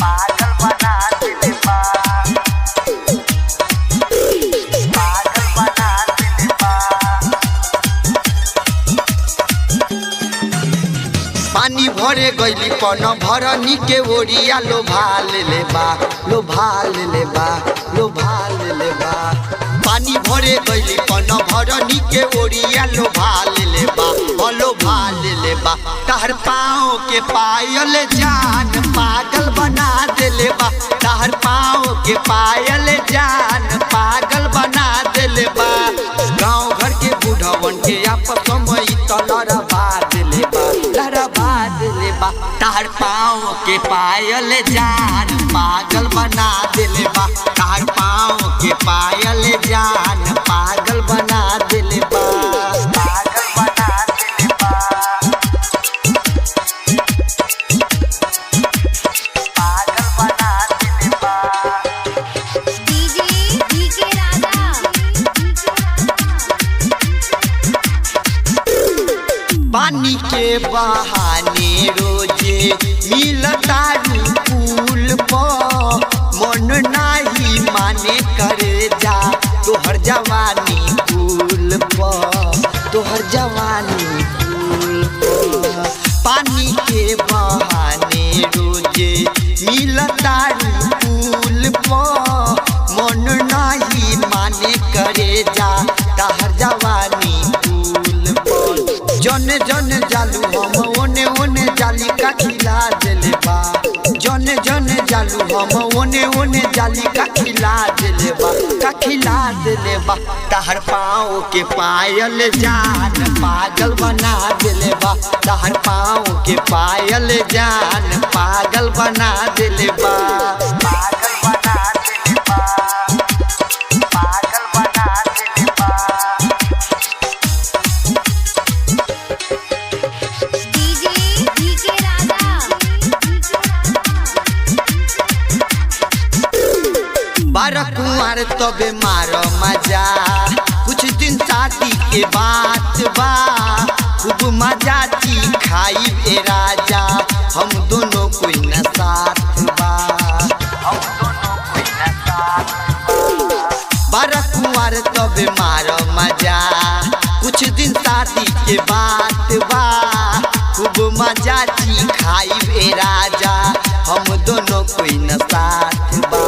पागल बना दिले बा, पागल बना दिले बा। पानी भरे गईली पन भरनी के ओरिया लोभा ले बा, लोभा ले बा, लोभा ले बा। पानी भरे गईली पन भरनी के ओरिया लोभा ले बा, लोभा ले बा। तहर पाँव के पायल जान पागल बना दिले बा, तहर पाँव के पायल जान पागल बना दिले बा। गाँव घर के बुढ़वन के आपस में लड़बा दिले बा, लड़बा दिले बा। तहर पाँव के पायल जान पागल बना दिले बा, तहर पाँव के पायल जान पागल बना दिले बा, पागल बना दिले बा, पागल बना दिले बा। डीजे राजा पानी के बहाने रोजे मिलता पुल पर, मन नाही माने करे जा तोहर जवानी पुल पर, तोहर जवानी पुल पर। पानी के बहाने रोजे मिलता पुल पर, मन नाही माने करे जा तोहर जवानी पुल पर। जने जने जालू हम ओने ओने जाली का खिला दिले बा, जने जने जालू हम ओने ओने जाली का खिला दिले बा, का खिला दिले बा। तहर पाँव के पायल जान पागल बना दिले बा, तहर पाँव के पायल जान पागल बना दिले बा, पागल बना दिले बा, पागल बना दिले बा। डीजे राजा बारह कुंवर तबे मारो मजा, कुछ दिन शादी के बात बा, खूब मजा ची खाई ए राजा, हम दोनों कोई न साथ बा, हम दोनों कोई न साथ बा। बारह कुंवर तबे मारो मजा, कुछ दिन शादी के बात बा, खूब मजा ची खाई ए राजा, हम दोनों कोई न साथ बा।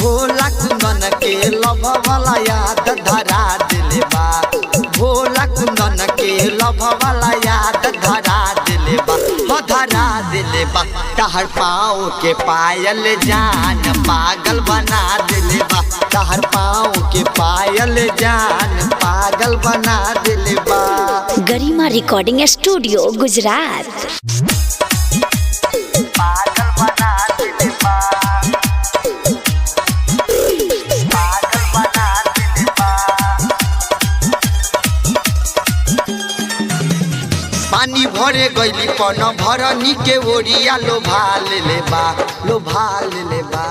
भोला कुंदन के लभ वाला याद धरा दिले बा, भोला कुंदन के लभ वाला याद धरा दिले बा, हो धरा दिले बा। तहर पाँव के पायल जान पागल बना दिले बा, तहर पाँव के पायल जान पागल बना दिले बा। गरिमा रिकॉर्डिंग स्टूडियो गुजरात। पागल बना दिले बा, पागल बना दिले बा। पानी भरे गईली पन भरनी के ओरिया लोभा ले बा, लोभा ले बा।